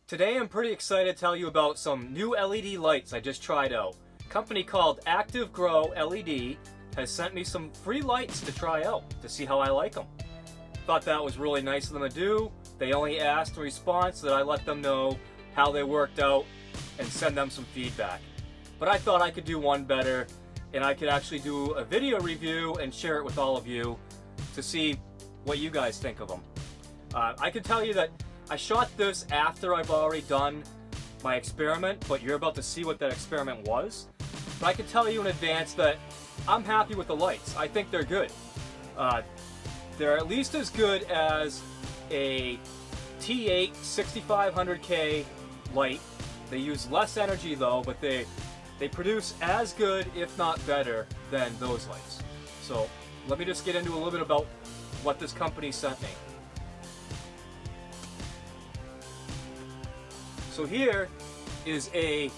Today I'm pretty excited to tell you about some new LED lights I just tried out. A company called Active Grow LED has sent me some free lights to try out to see how I like them. Thought that was really nice of them to do. They only asked in response that I let them know how they worked out and send them some feedback. But I thought I could do one better, and I could actually do a video review and share it with all of you to see what you guys think of them. I can tell you that I shot this after I've already done my experiment, but you're about to see what that experiment was. But I can tell you in advance that I'm happy with the lights. I think they're good. They're at least as good as a T8 6500K light. They use less energy though, but they produce as good, if not better, than those lights. So let me just get into a little bit about what this company sent me. So here is a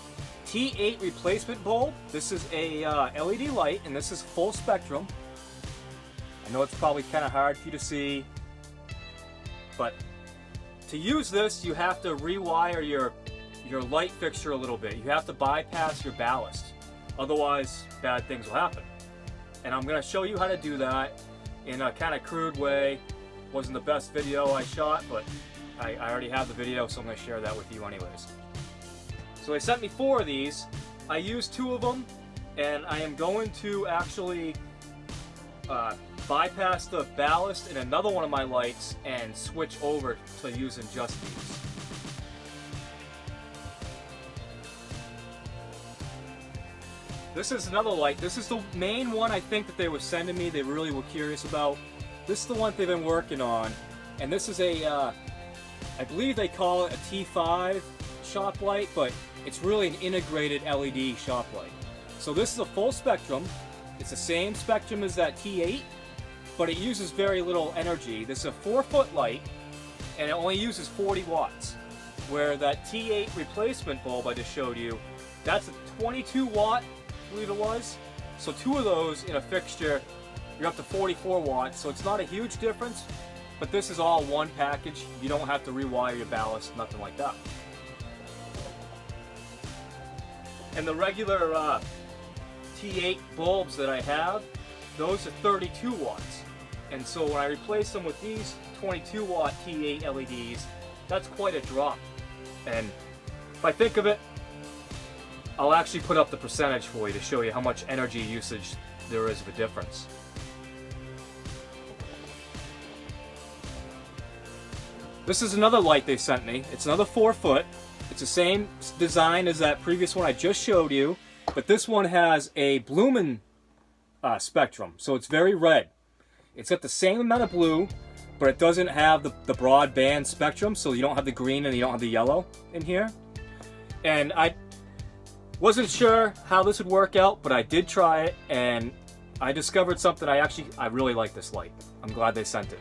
T8 replacement bulb. This is a LED light, and this is full spectrum. I know it's probably kind of hard for you to see, but to use this, you have to rewire your light fixture a little bit. You have to bypass your ballast. Otherwise, bad things will happen. And I'm going to show you how to do that in a kind of crude way. Wasn't the best video I shot, but I already have the video, so I'm going to share that with you anyways. So they sent me 4 of these. I used 2 of them, and I am going to actually bypass the ballast in another one of my lights and switch over to using just these. This is another light. This is the main one I think that they were sending me. They really were curious about. This is the one they've been working on, and this is a I believe they call it a T5 shop light, but it's really an integrated LED shop light. So this is a full spectrum. It's the same spectrum as that T8, but it uses very little energy. This is a 4-foot light, and it only uses 40 watts. Where that T8 replacement bulb I just showed you, that's a 22 watt, I believe it was. So 2 of those in a fixture, you're up to 44 watts. So it's not a huge difference. But this is all one package. You don't have to rewire your ballast, nothing like that. And the regular T8 bulbs that I have, those are 32 watts. And so when I replace them with these 22 watt T8 LEDs, that's quite a drop. And if I think of it, I'll actually put up the percentage for you to show you how much energy usage there is of a difference. This is another light they sent me. It's another 4-foot. It's the same design as that previous one I just showed you, but this one has a Bloomin' spectrum, so it's very red. It's got the same amount of blue, but it doesn't have the broad band spectrum, so you don't have the green and you don't have the yellow in here. And I wasn't sure how this would work out, but I did try it, and I discovered something. I really like this light. I'm glad they sent it.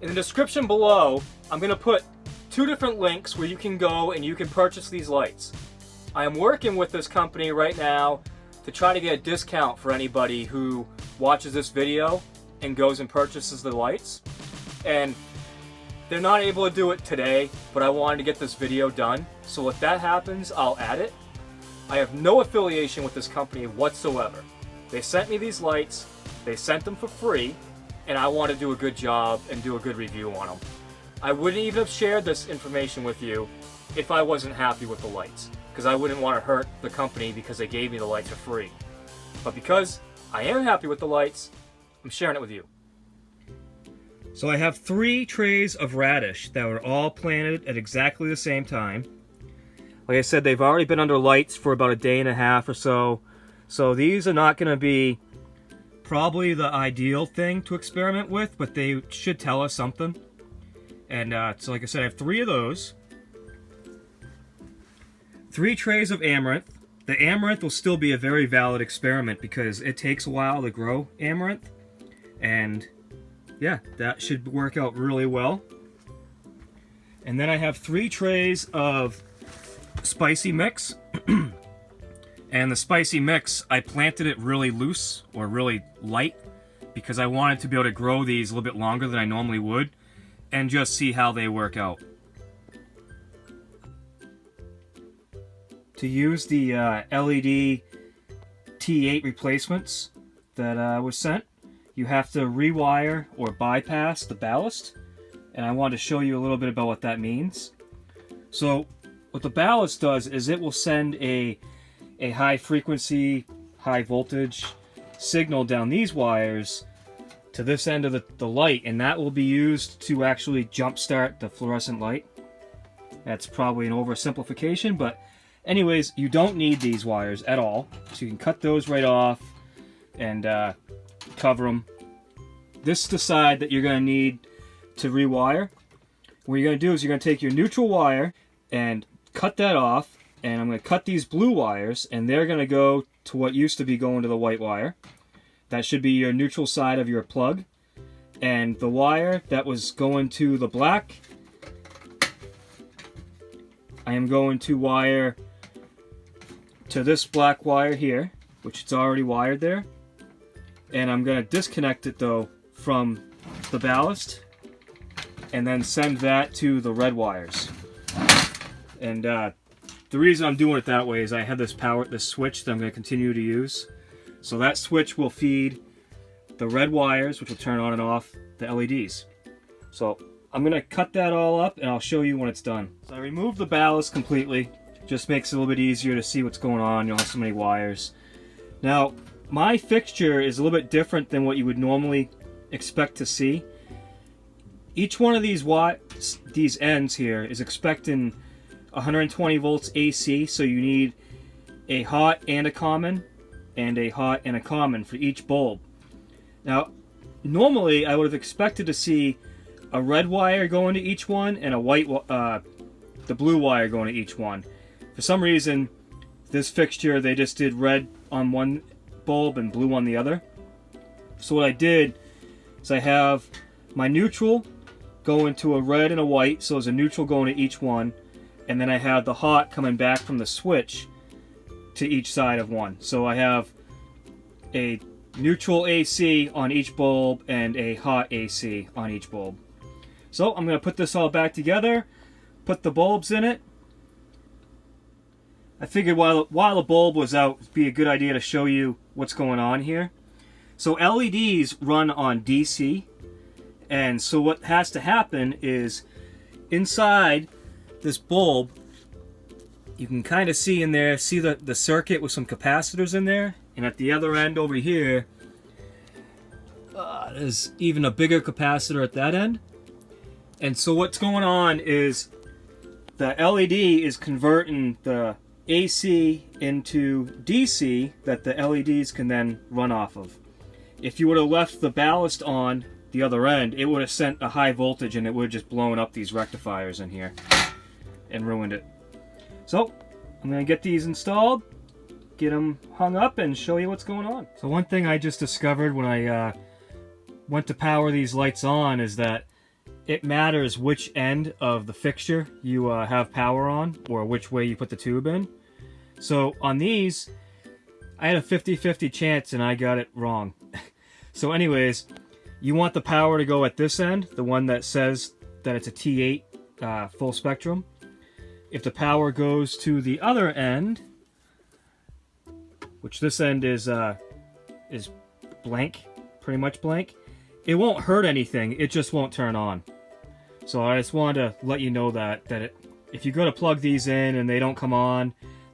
In the description below, I'm going to put 2 different links where you can go and you can purchase these lights. I am working with this company right now to try to get a discount for anybody who watches this video and goes and purchases the lights. And they're not able to do it today, but I wanted to get this video done. So if that happens, I'll add it. I have no affiliation with this company whatsoever. They sent me these lights, they sent them for free, and I want to do a good job and do a good review on them. I wouldn't even have shared this information with you if I wasn't happy with the lights, because I wouldn't want to hurt the company because they gave me the lights for free. But because I am happy with the lights, I'm sharing it with you. So I have 3 trays of radish that were all planted at exactly the same time. Like I said, they've already been under lights for about a day and a half or so. So these are not going to be probably the ideal thing to experiment with, but they should tell us something. And so like I said, I have 3 of those. 3 trays of amaranth. The amaranth will still be a very valid experiment because it takes a while to grow amaranth. And yeah, that should work out really well. And then I have 3 trays of spicy mix. And the spicy mix, I planted it really loose or really light because I wanted to be able to grow these a little bit longer than I normally would. and just see how they work out. To use the LED T8 replacements that was sent, you have to rewire or bypass the ballast, and I want to show you a little bit about what that means. So what the ballast does is it will send a high frequency, high voltage signal down these wires to this end of the light, and that will be used to actually jumpstart the fluorescent light. That's probably an oversimplification, but anyways, you don't need these wires at all, so you can cut those right off and cover them. This is the side that you're going to need to rewire. What you're going to do is you're going to take your neutral wire and cut that off, and I'm going to cut these blue wires, and they're going to go to what used to be going to the white wire. That should be your neutral side of your plug. And the wire that was going to the black, I am going to wire to this black wire here, which it's already wired there. And I'm going to disconnect it though from the ballast and then send that to the red wires. And the reason I'm doing it that way is I have this switch that I'm going to continue to use. So that switch will feed the red wires, which will turn on and off the LEDs. So I'm going to cut that all up and I'll show you when it's done. So I removed the ballast completely. Just makes it a little bit easier to see what's going on. You don't have so many wires. Now, my fixture is a little bit different than what you would normally expect to see. Each one of these ends here is expecting 120 volts AC, so you need a hot and a common, and a hot and a common for each bulb. Now, normally I would have expected to see a red wire going to each one and a the blue wire going to each one. For some reason, this fixture, they just did red on one bulb and blue on the other. So what I did is I have my neutral going to a red and a white, so there's a neutral going to each one, and then I have the hot coming back from the switch to each side of one. So I have a neutral AC on each bulb and a hot AC on each bulb. So I'm going to put this all back together, put the bulbs in it. I figured while the bulb was out, it'd be a good idea to show you what's going on here. So LEDs run on DC, and so what has to happen is inside this bulb, you can kind of see in there, see the circuit with some capacitors in there, and at the other end over here, there's even a bigger capacitor at that end. And so what's going on is the LED is converting the AC into DC that the LEDs can then run off of. If you would have left the ballast on the other end, it would have sent a high voltage and it would have just blown up these rectifiers in here and ruined it. So I'm going to get these installed, get them hung up, and show you what's going on. So one thing I just discovered when I went to power these lights on is that it matters which end of the fixture you have power on, or which way you put the tube in. So on these, I had a 50-50 chance and I got it wrong. So anyways, you want the power to go at this end, the one that says that it's a T8 full spectrum. If the power goes to the other end, which this end is blank, pretty much blank, it won't hurt anything, it just won't turn on. So I just wanted to let you know that if you go to plug these in and they don't come on,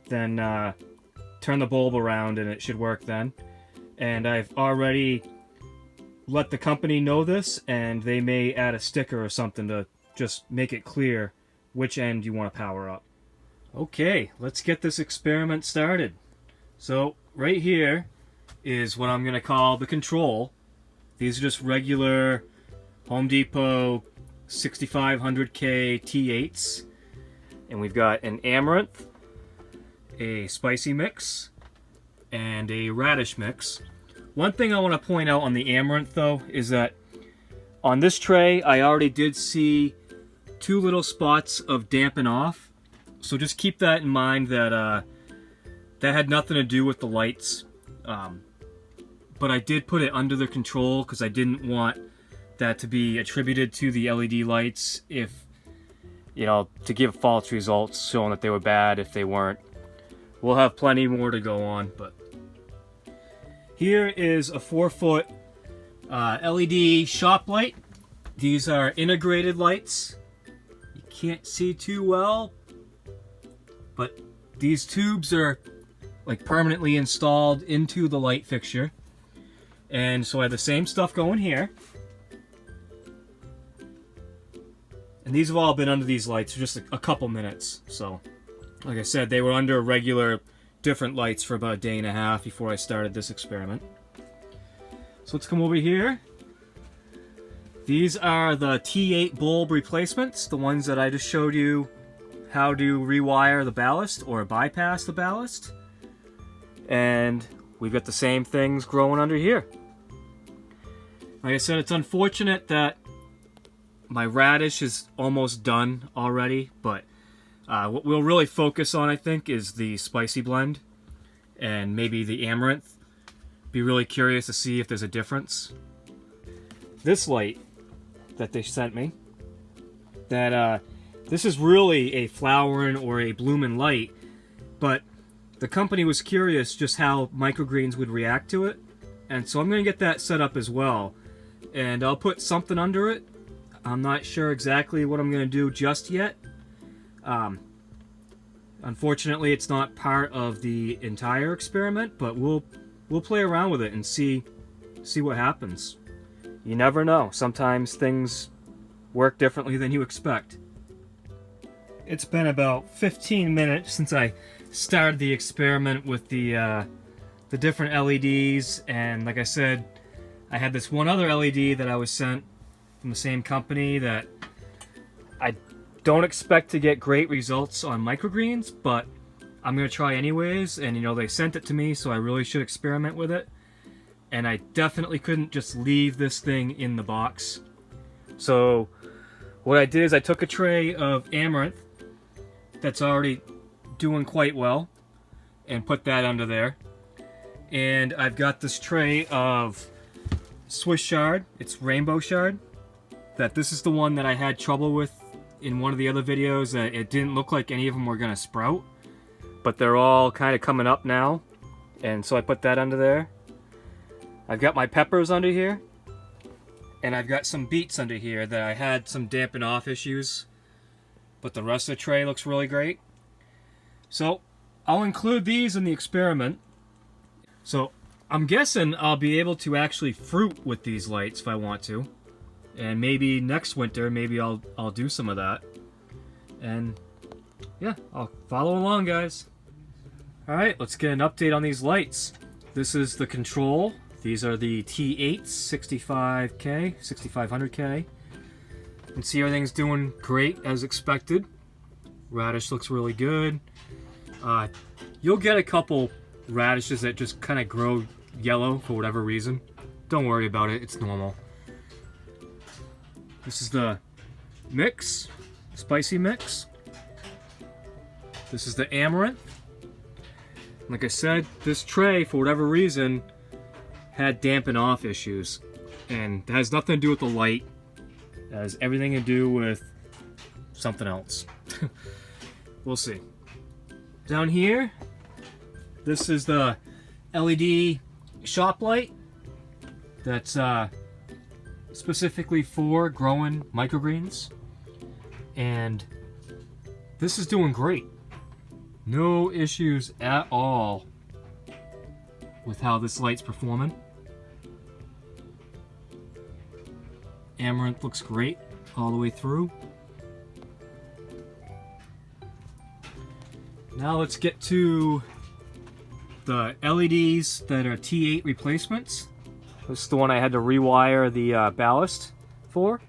then turn the bulb around and it should work then. And I've already let the company know this, and they may add a sticker or something to just make it clear which end you want to power up. Okay, let's get this experiment started. So right here is what I'm going to call the control. These are just regular Home Depot 6500K T8s. And we've got an amaranth, a spicy mix, and a radish mix. One thing I want to point out on the amaranth though is that on this tray I already did see 2 little spots of dampen off. So just keep that in mind, that that had nothing to do with the lights. But I did put it under the control because I didn't want that to be attributed to the LED lights if, you know, to give false results showing that they were bad if they weren't. We'll have plenty more to go on, but here is a 4-foot LED shop light. These are integrated lights. You can't see too well, but these tubes are like permanently installed into the light fixture. And so I have the same stuff going here. And these have all been under these lights for just a couple minutes. So, like I said, they were under regular different lights for about a day and a half before I started this experiment. So let's come over here. These are the T8 bulb replacements, the ones that I just showed you how to rewire the ballast or bypass the ballast. And we've got the same things growing under here. Like I said, it's unfortunate that my radish is almost done already, but what we'll really focus on, I think, is the spicy blend and maybe the amaranth. Be really curious to see if there's a difference. This light that they sent me, this is really a flowering or a blooming light, but the company was curious just how microgreens would react to it, and so I'm going to get that set up as well, and I'll put something under it. I'm not sure exactly what I'm going to do just yet. Unfortunately, it's not part of the entire experiment, but we'll play around with it and see what happens. You never know. Sometimes things work differently than you expect. It's been about 15 minutes since I started the experiment with the different LEDs, and like I said, I had this one other LED that I was sent from the same company that I don't expect to get great results on microgreens, but I'm going to try anyways, and you know, they sent it to me, so I really should experiment with it. And I definitely couldn't just leave this thing in the box. So what I did is I took a tray of amaranth that's already doing quite well and put that under there. And I've got this tray of Swiss chard. It's rainbow chard. This is the one that I had trouble with in one of the other videos. It didn't look like any of them were going to sprout, but they're all kind of coming up now. And so I put that under there. I've got my peppers under here, and I've got some beets under here that I had some dampen off issues, but the rest of the tray looks really great. So I'll include these in the experiment. So I'm guessing I'll be able to actually fruit with these lights if I want to, and maybe next winter maybe I'll do some of that. And yeah, I'll follow along, guys. Alright, let's get an update on these lights. This is the control. These are the T8s, 65K, 6500K. You can see everything's doing great as expected. Radish looks really good. You'll get a couple radishes that just kind of grow yellow for whatever reason. Don't worry about it, it's normal. This is the mix, spicy mix. This is the amaranth. Like I said, this tray, for whatever reason, had dampen off issues, and it has nothing to do with the light. It has everything to do with something else. We'll see. Down here, this is the LED shop light that's specifically for growing microgreens, and this is doing great. No issues at all with how this light's performing. Amaranth looks great all the way through. Now let's get to the LEDs that are T8 replacements. This is the one I had to rewire the ballast for.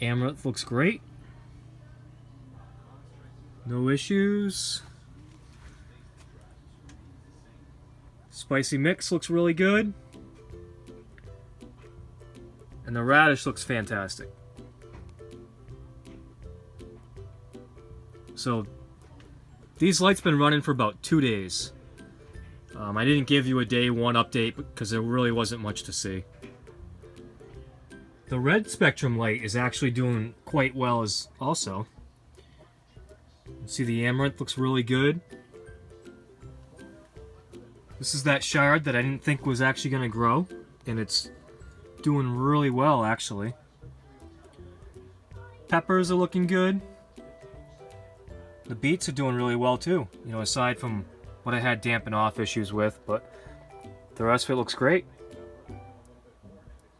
Amaranth looks great. No issues. Spicy mix looks really good. And the radish looks fantastic. So these lights been running for about 2 days. I didn't give you a day one update because there really wasn't much to see. The red spectrum light is actually doing quite well as also. See, the amaranth looks really good. This is that shard that I didn't think was actually going to grow, and it's doing really well actually. Peppers are looking good. The beets are doing really well too, you know, aside from what I had dampen off issues with, but the rest of it looks great.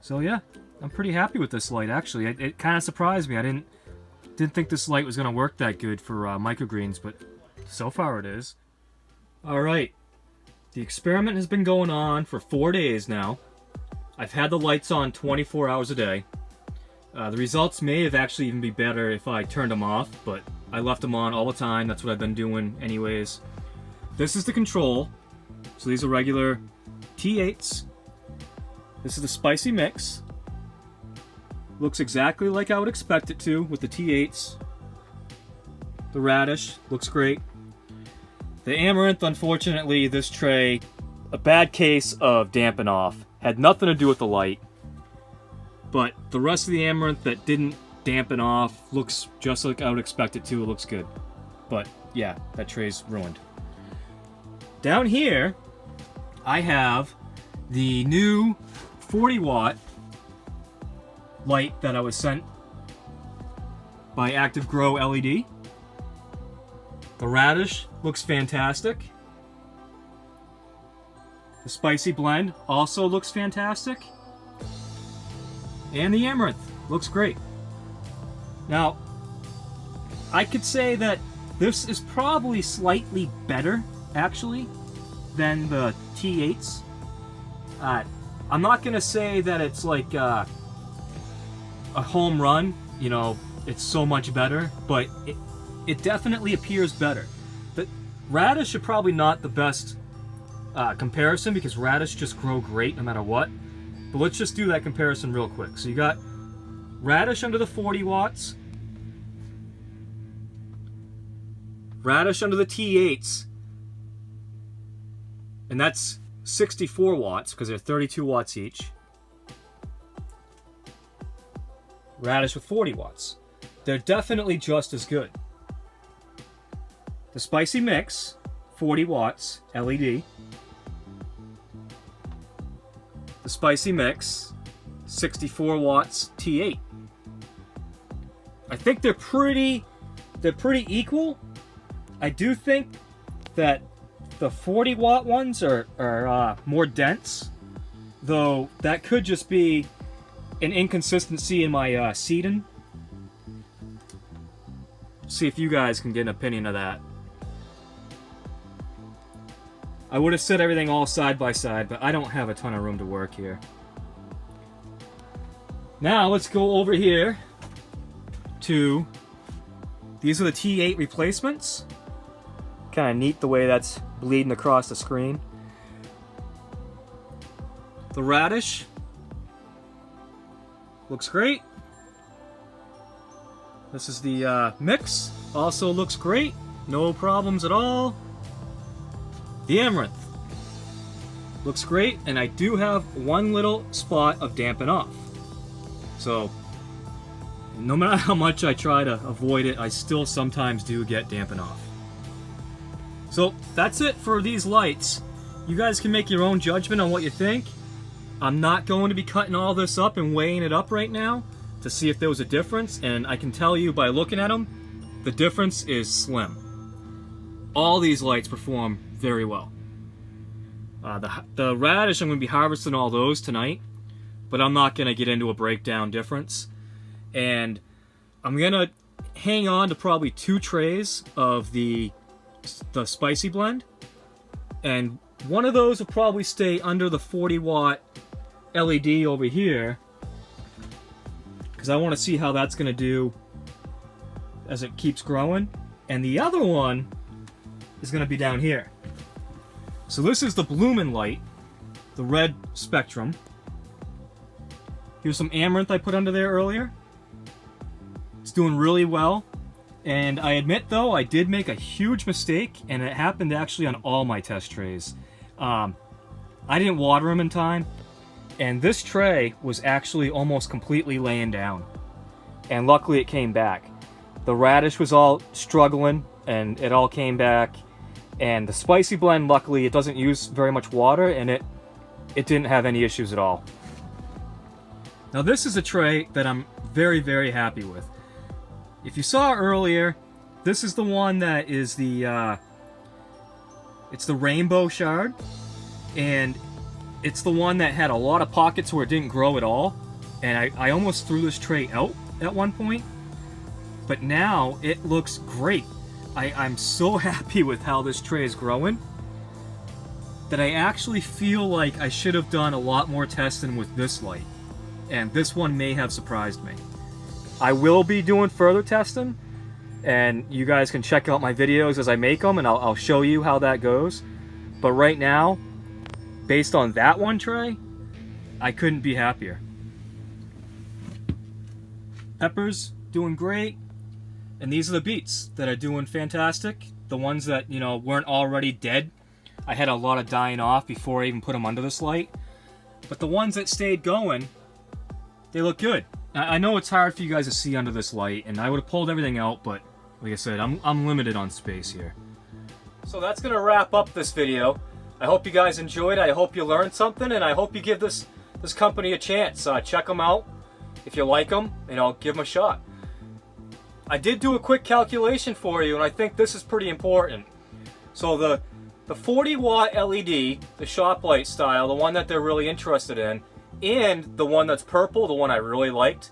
So yeah, I'm pretty happy with this light actually. It kind of surprised me. I didn't think this light was going to work that good for microgreens, but so far it is. Alright, the experiment has been going on for 4 days now. I've had the lights on 24 hours a day. The results may have actually even be better if I turned them off, but I left them on all the time. That's what I've been doing anyways. This is the control. So these are regular T8s. This is the spicy mix. Looks exactly like I would expect it to with the T8s. The radish looks great. The amaranth, unfortunately, this tray, a bad case of dampen off. Had nothing to do with the light. But the rest of the amaranth that didn't dampen off looks just like I would expect it to. It looks good. But yeah, that tray's ruined. Down here, I have the new 40 watt light that I was sent by Active Grow LED. The radish looks fantastic. The spicy blend also looks fantastic. And the amaranth looks great. Now, I could say that this is probably slightly better, actually, than the T8s. I'm not going to say that it's like a home run, you know, it's so much better, but it definitely appears better. The radish are probably not the best comparison because radish just grow great no matter what. But let's just do that comparison real quick. So you got radish under the 40 watts, radish under the T8s, and that's 64 watts because they're 32 watts each. Radish with 40 watts. They're definitely just as good. The spicy mix, 40 watts, LED. The spicy mix, 64 watts, T8. I think they're pretty equal. I do think that the 40 watt ones are more dense, though that could just be an inconsistency in my seeding. See if you guys can get an opinion of that. I would have set everything all side by side, but I don't have a ton of room to work here. Now let's go over here to, these are the T8 replacements. Kind of neat the way that's bleeding across the screen. The radish looks great. This is the mix, also looks great, no problems at all. The amaranth looks great, and I do have one little spot of dampen off. So, no matter how much I try to avoid it, I still sometimes do get dampen off. So, that's it for these lights. You guys can make your own judgment on what you think. I'm not going to be cutting all this up and weighing it up right now to see if there was a difference, and I can tell you by looking at them, the difference is slim. All these lights perform very well. The radish, I'm going to be harvesting all those tonight, but I'm not going to get into a breakdown difference. And I'm going to hang on to probably 2 trays of the spicy blend, and one of those will probably stay under the 40 watt LED over here, because I want to see how that's going to do as it keeps growing. And the other one is going to be down here. So this is the Bloomin' light, the red spectrum. Here's some amaranth I put under there earlier. It's doing really well. And I admit though, I did make a huge mistake, and it happened actually on all my test trays. I didn't water them in time, And this tray was actually almost completely laying down. And luckily it came back. The radish was all struggling and it all came back. And the spicy blend, luckily, it doesn't use very much water and it didn't have any issues at all. Now this is a tray that I'm very, very happy with. If you saw earlier, this is the one that is the, it's the rainbow shard. And it's the one that had a lot of pockets where it didn't grow at all. And I almost threw this tray out at one point. But now it looks great. I'm so happy with how this tray is growing that I actually feel like I should have done a lot more testing with this light. And this one may have surprised me. I will be doing further testing, and you guys can check out my videos as I make them, and I'll show you how that goes. But right now, based on that one tray, I couldn't be happier. Peppers doing great. And these are the beets that are doing fantastic. The ones that, you know, weren't already dead. I had a lot of dying off before I even put them under this light. But the ones that stayed going, they look good. I know it's hard for you guys to see under this light, and I would have pulled everything out, but like I said, I'm limited on space here. So that's going to wrap up this video. I hope you guys enjoyed. I hope you learned something, and I hope you give this company a chance. Check them out. If you like them, you know, give them a shot. I did do a quick calculation for you, and I think this is pretty important. So the 40 watt LED, the shop light style, the one that they're really interested in, and the one that's purple, the one I really liked,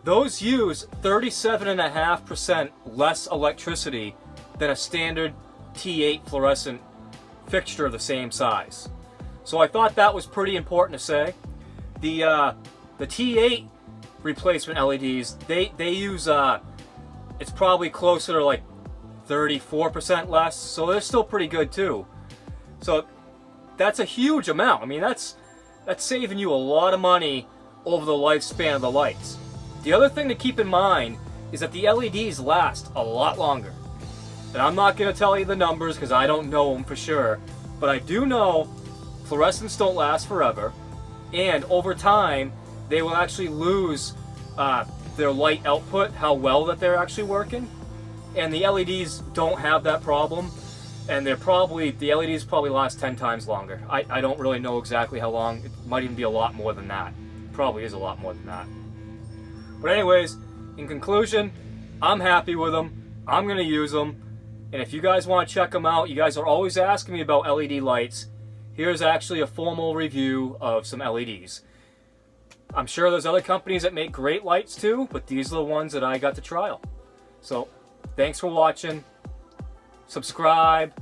those use 37.5% less electricity than a standard T8 fluorescent fixture of the same size. So I thought that was pretty important to say. The T8 replacement LEDs, they use it's probably closer to like 34% less, so they're still pretty good too. So that's a huge amount. I mean, that's saving you a lot of money over the lifespan of the lights. The other thing to keep in mind is that the LEDs last a lot longer. And I'm not going to tell you the numbers because I don't know them for sure, but I do know fluorescents don't last forever, and over time they will actually lose their light output, how well that they're actually working. And the LEDs don't have that problem, and the LEDs probably last 10 times longer. I don't really know exactly how long. It might even be a lot more than that. Probably is a lot more than that. But anyways, in conclusion, I'm happy with them. I'm going to use them. And if you guys want to check them out, you guys are always asking me about LED lights. Here's actually a formal review of some LEDs. I'm sure there's other companies that make great lights too, but these are the ones that I got to trial. So, thanks for watching. Subscribe.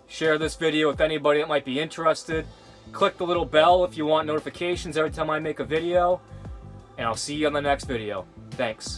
Share this video with anybody that might be interested. Click the little bell if you want notifications every time I make a video. And I'll see you on the next video. Thanks.